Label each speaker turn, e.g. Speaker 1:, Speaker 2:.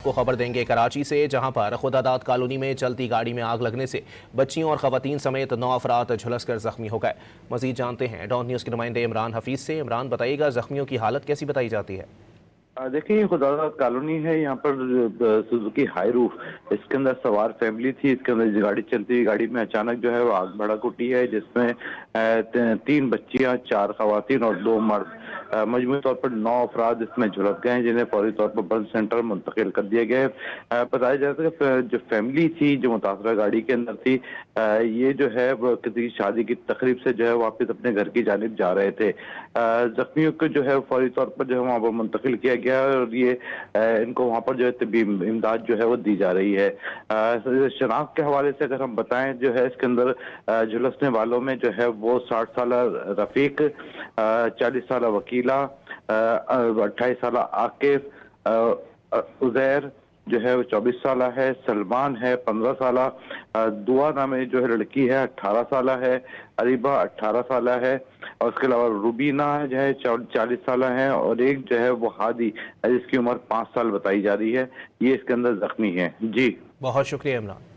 Speaker 1: کو خبر دیں گے کراچی سے، جہاں پر خداداد کالونی میں چلتی گاڑی میں آگ لگنے سے بچیوں اور خواتین سمیت 9 افراد جھلس کر زخمی ہو گئے۔ مزید جانتے ہیں ڈان نیوز کے نمائندے عمران حفیظ سے۔ عمران، بتائیے گا زخمیوں کی حالت کیسی بتائی جاتی ہے؟
Speaker 2: دیکھیں، خداداد کالونی ہے، یہاں پر سوزوکی ہائی روف، اس کے اندر سوار فیملی تھی۔ اس کے اندر گاڑی چلتی گاڑی میں اچانک جو ہے وہ آگ بھڑک اٹھی ہے، جس میں 3 بچیاں، 4 خواتین اور 2 مرد، مجموعی طور پر 9 افراد اس میں جھلس گئے ہیں، جنہیں فوری طور پر برن سینٹر منتقل کر دیا گیا ہے۔ بتایا جاتا ہے کہ جو فیملی تھی جو متاثرہ گاڑی کے اندر تھی، یہ جو ہے وہ کسی شادی کی تقریب سے جو ہے واپس اپنے گھر کی جانب جا رہے تھے۔ زخمیوں کو جو ہے فوری طور پر جو ہے وہاں پر منتقل کیا گیا اور یہ ان کو وہاں پر جو ہے طبی امداد جو ہے وہ دی جا رہی ہے۔ شناخت کے حوالے سے اگر ہم بتائیں، جو ہے اس کے اندر جھلسنے والوں میں جو ہے وہ 60 سالہ رفیق، 40 سالہ وکیلہ، 28 سالہ عاقف، عزیر جو ہے وہ 24 سالہ ہے، سلمان ہے 15 سالہ، دعا نامی جو ہے لڑکی ہے 18 سالہ ہے، عریبہ 18 سالہ ہے، اور اس کے علاوہ روبینہ جو ہے 40 سالہ ہے، اور ایک جو ہے وہ ہادی جس کی عمر 5 سال بتائی جا رہی ہے۔ یہ اس کے اندر زخمی ہے۔ جی
Speaker 1: بہت شکریہ عمران۔